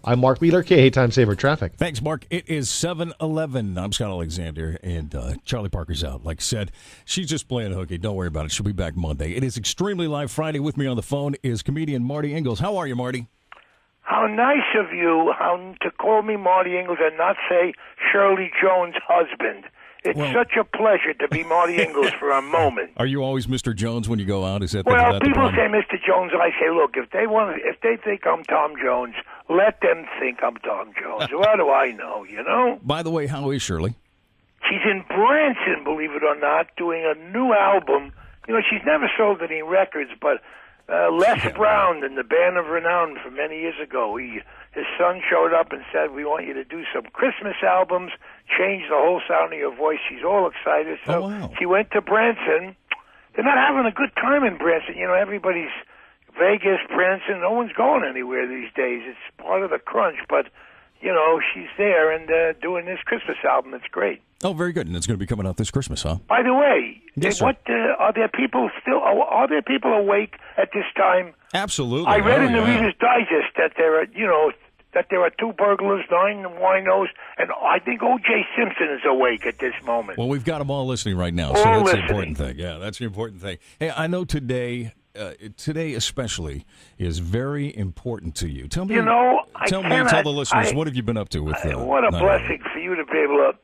I'm Mark Wheeler, KHAY Time Saver Traffic. Thanks, Mark. It is 7:11. I'm Scott Alexander, and Charlie Parker's out. Like I said, she's just playing hooky. Don't worry about it. She'll be back Monday. It is Extremely Live Friday. With me on the phone is comedian Marty Ingels. How are you, Marty? How nice of you to call me Marty Ingels and not say Shirley Jones' husband. It's such a pleasure to be Marty Ingels for a moment. Are you always Mr. Jones when you go out? Is that well, the people problem? say Mr. Jones, and I say, look, if they think I'm Tom Jones, let them think I'm Tom Jones. What do I know, you know? By the way, how is Shirley? She's in Branson, believe it or not, doing a new album. You know, she's never sold any records, but Les Brown, in the Band of Renown from many years ago, his son showed up and said, we want you to do some Christmas albums, change the whole sound of your voice. She's all excited. So she went to Branson. They're not having a good time in Branson. You know, everybody's Vegas, Branson. No one's going anywhere these days. It's part of the crunch. But, you know, she's there and doing this Christmas album. It's great. Oh, very good. And it's going to be coming out this Christmas, huh? By the way, yes, are there people awake at this time? Absolutely. I read in the Reader's Digest that there are 2 burglars, 9 winos, and I think O.J. Simpson is awake at this moment. Well, we've got them all listening right now, so that's the important thing. Yeah, that's the important thing. Hey, I know today especially is very important to you. Tell me, tell the listeners, what have you been up to with what a blessing for you to be able to.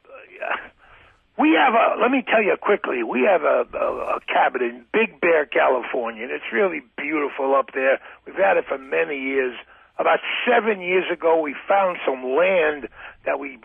We have let me tell you quickly, we have a cabin in Big Bear, California, and it's really beautiful up there. We've had it for many years. About 7 years ago, we found some land that we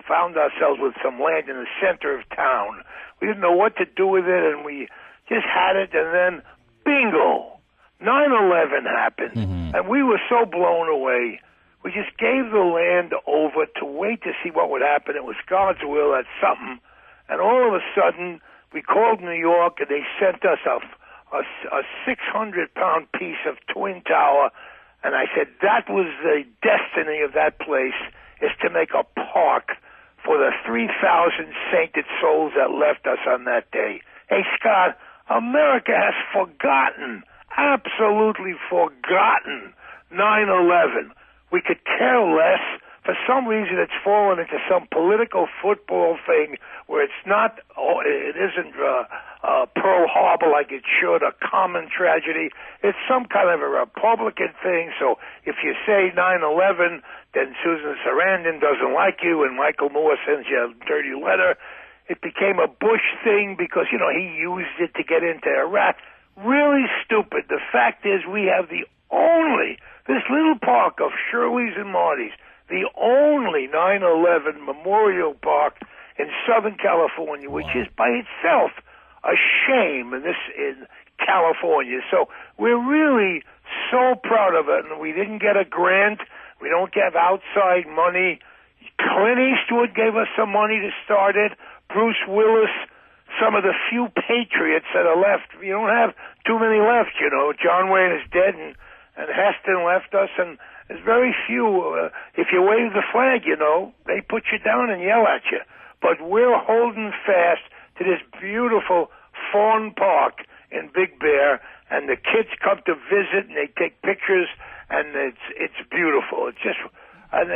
found ourselves with some land in the center of town. We didn't know what to do with it, and we just had it, and then, bingo, 9/11 happened, and we were so blown away. We just gave the land over to wait to see what would happen. It was God's will, that's something. And all of a sudden, we called New York, and they sent us a 600-pound piece of Twin Tower. And I said, that was the destiny of that place, is to make a park for the 3,000 sainted souls that left us on that day. Hey, Scott, America has forgotten, absolutely forgotten 9/11. We could care less. For some reason, it's fallen into some political football thing where it isn't Pearl Harbor like it should, a common tragedy. It's some kind of a Republican thing. So if you say 9/11, then Susan Sarandon doesn't like you, and Michael Moore sends you a dirty letter. It became a Bush thing because, you know, he used it to get into Iraq. Really stupid. The fact is we have this little park of Shirley's and Marty's, the only 9/11 memorial park in Southern California, which is by itself a shame in California. So we're really so proud of it, and we didn't get a grant. We don't get outside money. Clint Eastwood gave us some money to start it. Bruce Willis, some of the few patriots that are left. You don't have too many left, you know. John Wayne is dead, and Heston left us, and there's very few. If you wave the flag, you know, they put you down and yell at you. But we're holding fast to this beautiful fawn park in Big Bear, and the kids come to visit, and they take pictures, and it's beautiful. It's just, and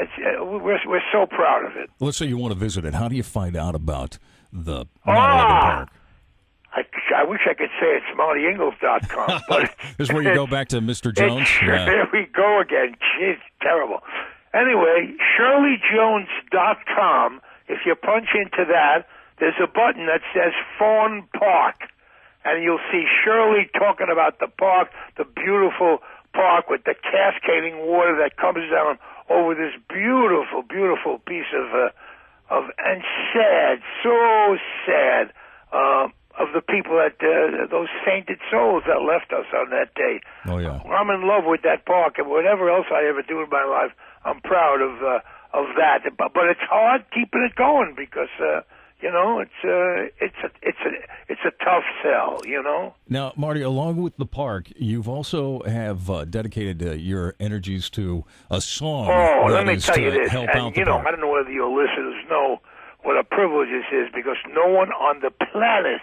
we're so proud of it. Let's say you want to visit it. How do you find out about the 9/11 park? I wish I could say it's MartyIngels.com, but this is where you go back to Mr. Jones. There we go again. Jeez, terrible. Anyway, ShirleyJones.com. If you punch into that, there's a button that says Fawn Park, and you'll see Shirley talking about the park, the beautiful park with the cascading water that comes down over this beautiful, beautiful piece of and sad, so sad. Of the people those sainted souls that left us on that day. Oh yeah, I'm in love with that park, and whatever else I ever do in my life, I'm proud of that. But it's hard keeping it going because you know it's a tough sell. You know. Now, Marty, along with the park, you've also have dedicated your energies to a song. Oh, let me tell you this, and you know, I don't know whether your listeners know what a privilege this is, because no one on the planet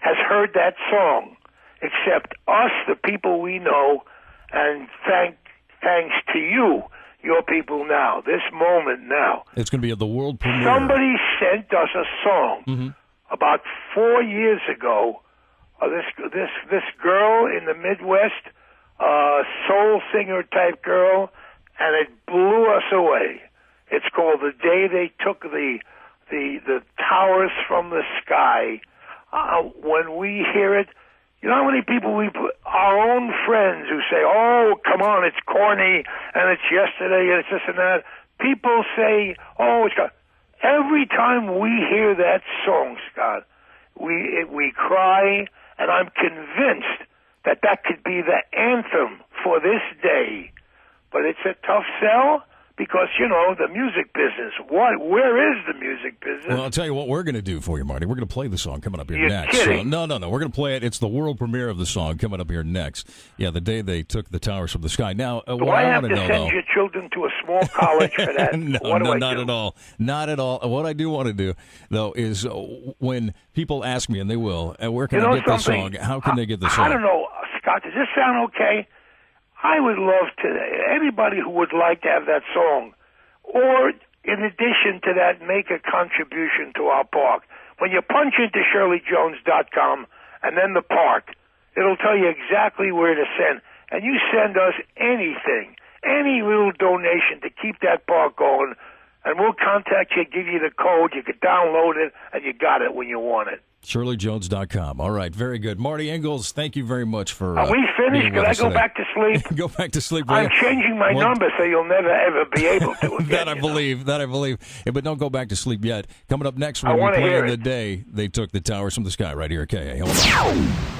has heard that song except us, the people we know, and thanks to you. your people now, this moment now. It's going to be at the world premiere. Somebody sent us a song about 4 years ago. This girl in the Midwest, soul singer type girl, and it blew us away. It's called "The Day They Took the Towers from the Sky." When we hear it, you know how many people our own friends who say, "Oh, come on, it's corny, and it's yesterday, and it's this and that." People say, "Oh, it's got." Every time we hear that song, Scott, we cry, and I'm convinced that could be the anthem for this day. But it's a tough sell. Because, the music business. Where is the music business? Well, I'll tell you what we're going to do for you, Marty. We're going to play the song coming up here You're next. kidding. So, no. We're going to play it. It's the world premiere of the song coming up here next. Yeah, the day they took the towers from the sky. Now, do what I I have want to to know, send though, your children to a small college for that? No, not at all. Not at all. What I do want to do, though, is when people ask me, and they will, where can I get the song? How can they get the song? I don't know, Scott. Does this sound okay? I would love anybody who would like to have that song. Or, in addition to that, make a contribution to our park. When you punch into ShirleyJones.com and then the park, it'll tell you exactly where to send. And you send us anything, any little donation to keep that park going, and we'll contact you, give you the code, you can download it, and you got it when you want it. ShirleyJones.com. All right, very good. Marty Ingels, thank you very much for Are we finished? Could I go back to sleep? Go back to sleep. I'm changing my number so you'll never, ever be able to again. That I believe. Yeah, but don't go back to sleep yet. Coming up next, we're I going to wanna play hear The it. Day They Took the Towers from the Sky right here at KHAY. Hold on.